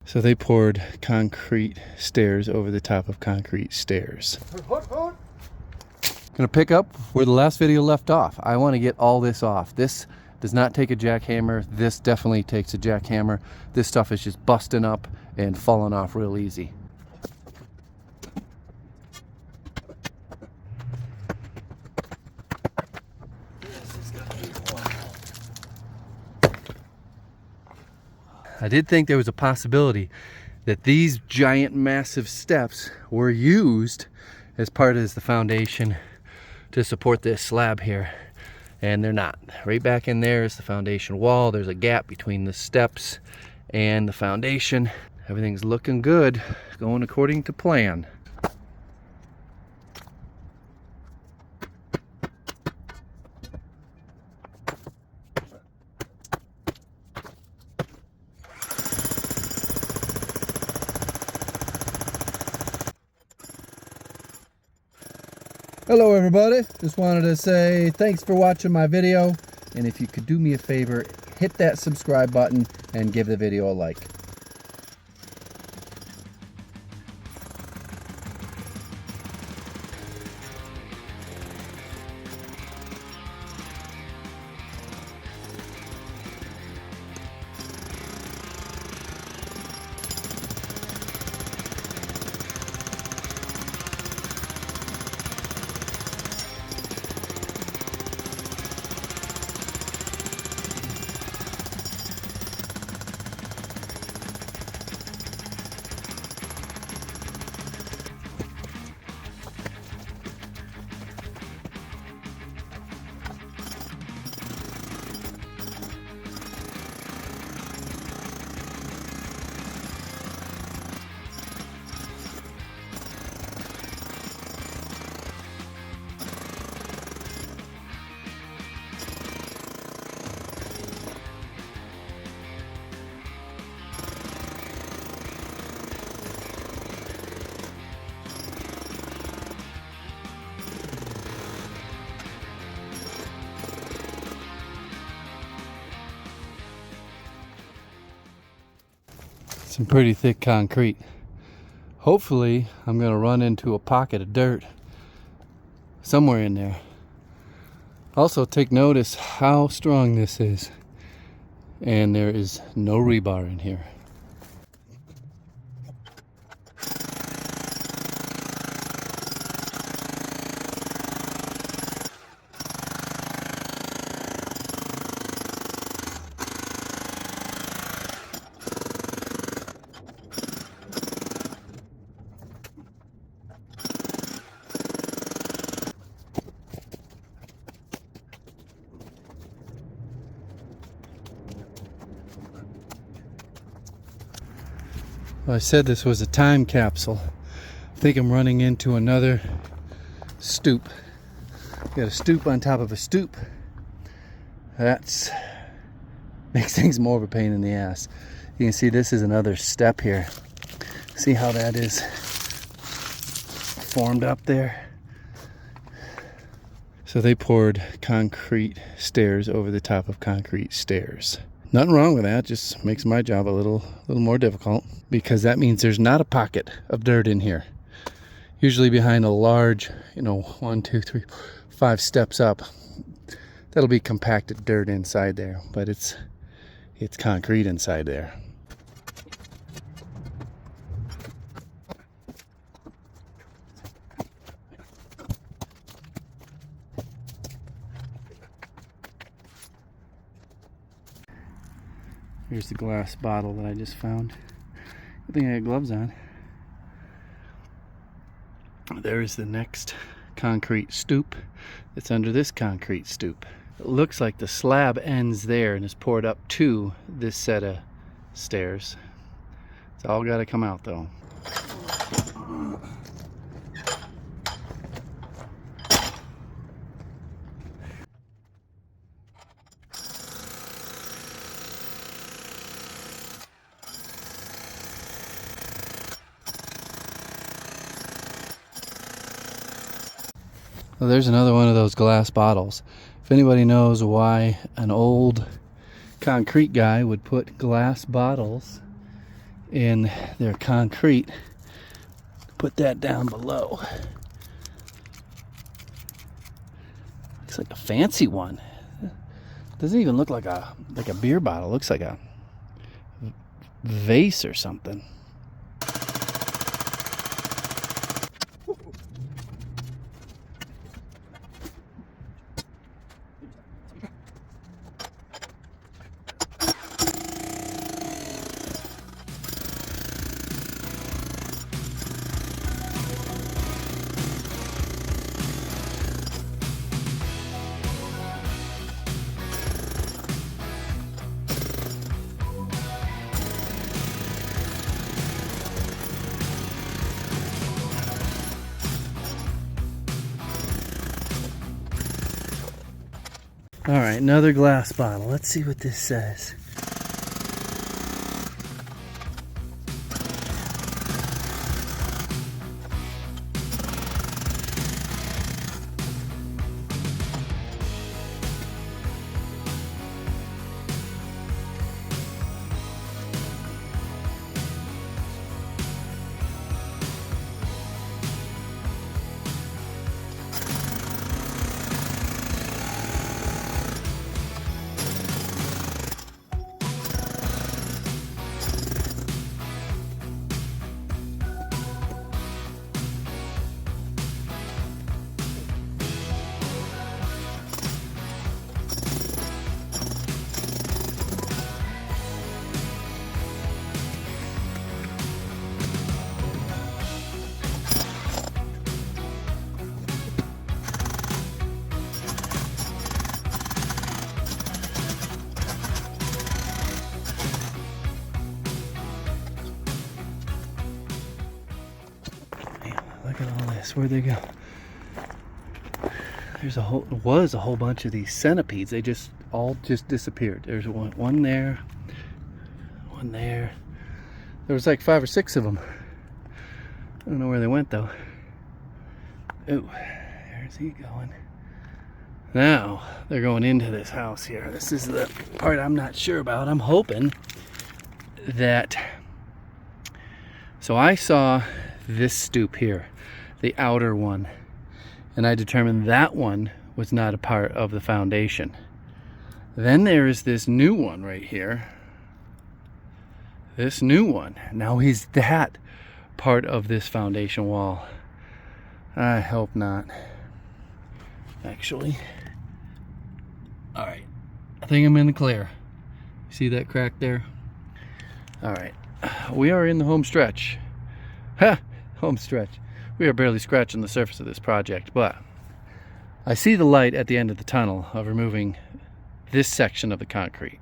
So they poured concrete stairs over the top of concrete stairs. Gonna pick up where the last video left off. I want to get all this off. This does not take a jackhammer. This definitely takes a jackhammer. This stuff is just busting up and falling off real easy. I did think there was a possibility that these giant massive steps were used as part of the foundation to support this slab here, and they're not. Right back in there is the foundation wall. There's a gap between the steps and the foundation. Everything's looking good, going according to plan. Hello everybody, just wanted to say thanks for watching my video, and if you could do me a favor, hit that subscribe button and give the video a like. Some pretty thick concrete. Hopefully I'm going to run into a pocket of dirt somewhere in there. Also take notice how strong this is, and there is no rebar in here. Well, I said this was a time capsule. I think I'm running into another stoop. Got a stoop on top of a stoop. That's makes things more of a pain in the ass. You can see this is another step here. See how that is formed up there? So they poured concrete stairs over the top of concrete stairs. Nothing wrong with that, just makes my job a little more difficult, because that means there's not a pocket of dirt in here. Usually behind a large, 1, 2, 3, 5 steps up, that'll be compacted dirt inside there, but it's concrete inside there. Here's the glass bottle that I just found. Good thing I had gloves on. There's the next concrete stoop that's under this concrete stoop. It looks like the slab ends there and is poured up to this set of stairs. It's all got to come out though. Well, there's another one of those glass bottles. If anybody knows why an old concrete guy would put glass bottles in their concrete. Put that down below. Looks like a fancy one. Doesn't even look like a beer bottle. Looks like a vase or something. All right, another glass bottle. Let's see what this says. Look at all this. Where'd they go? Was a whole bunch of these centipedes. They all disappeared. There's one there, one there. There was like 5 or 6 of them. I don't know where they went though. Oh, there's he going. Now they're going into this house here. This is the part I'm not sure about. I'm hoping that. So I saw this stoop here, the outer one, and I determined that one was not a part of the foundation. Then there is this new one right here. This new one. Now is that part of this foundation wall? I hope not. Actually. Alright. I think I'm in the clear. See that crack there? Alright. We are in the home stretch. Ha! Home stretch. We are barely scratching the surface of this project, but I see the light at the end of the tunnel of removing this section of the concrete.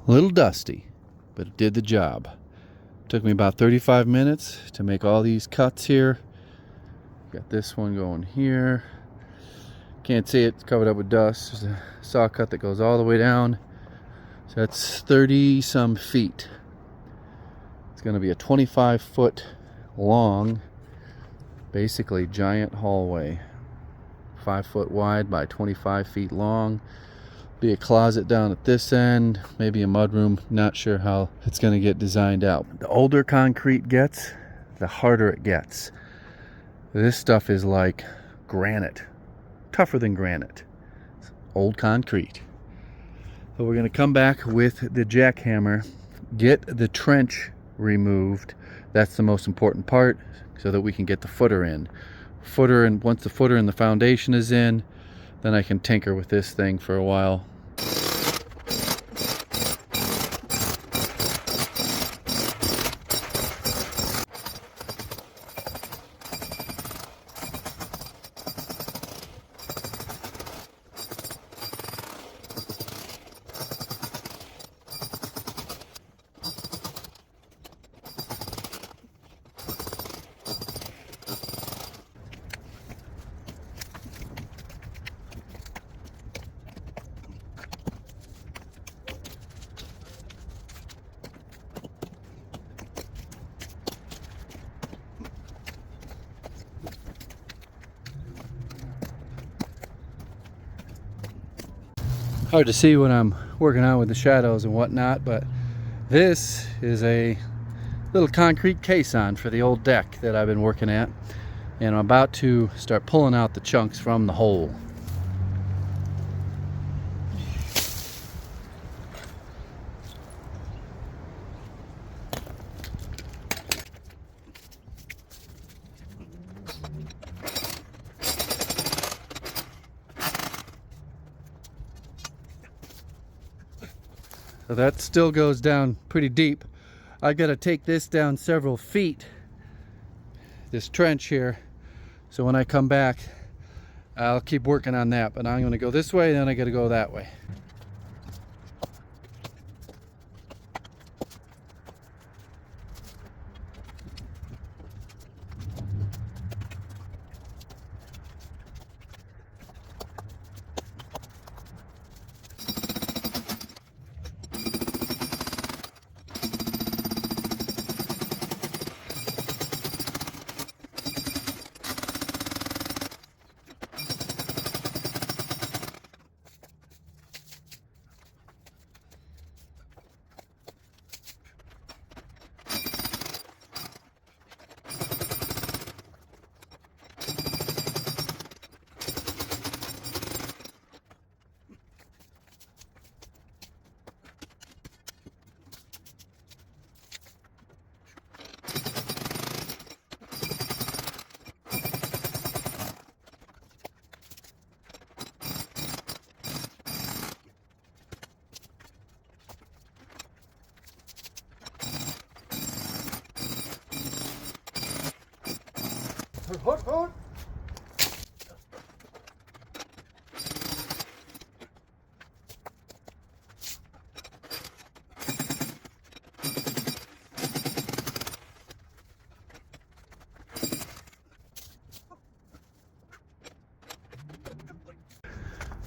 A little dusty, but it did the job. Took me about 35 minutes to make all these cuts here. Got this one going here. Can't see it, it's covered up with dust. There's a saw cut that goes all the way down. So that's 30 some feet. It's going to be a 25-foot long Basically giant hallway, 5 foot wide by 25 feet long. Be a closet down at this end, maybe a mudroom. Not sure how it's going to get designed out. The older concrete gets, the harder it gets. This stuff is like granite, tougher than granite. It's old concrete. So we're going to come back with the jackhammer, get the trench removed. That's the most important part, so that we can get the footer in. Once the footer and the foundation is in, then I can tinker with this thing for a while. Hard to see when I'm working on with the shadows and whatnot, but this is a little concrete caisson for the old deck that I've been working at, and I'm about to start pulling out the chunks from the hole. So that still goes down pretty deep. I've got to take this down several feet, this trench here. So when I come back, I'll keep working on that. But I'm going to go this way, then I got to go that way.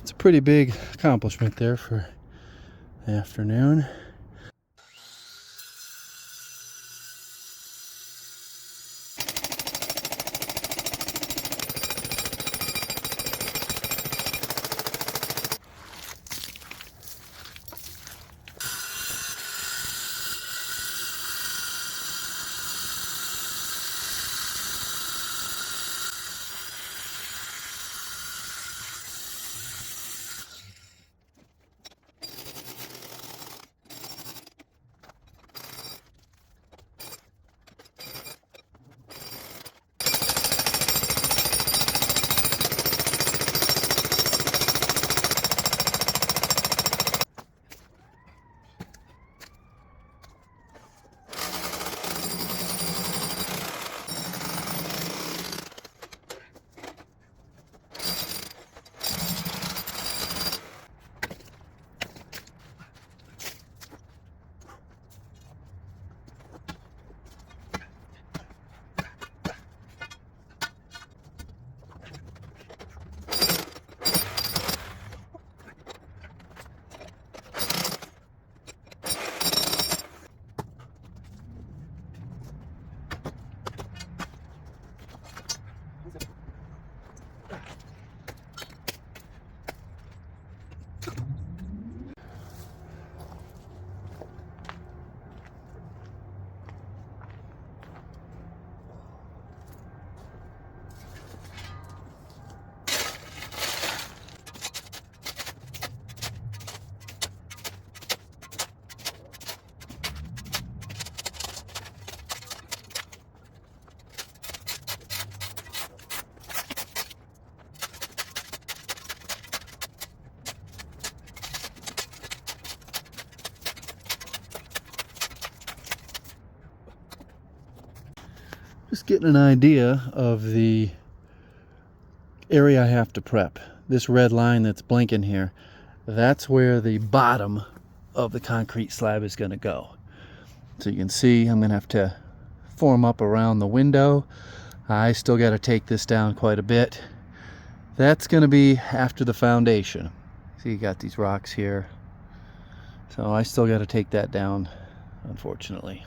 It's a pretty big accomplishment there for the afternoon. Just getting an idea of the area I have to prep. This red line that's blinking here, that's where the bottom of the concrete slab is going to go. So you can see I'm going to have to form up around the window. I still got to take this down quite a bit. That's going to be after the foundation. See, you got these rocks here. So I still got to take that down, unfortunately.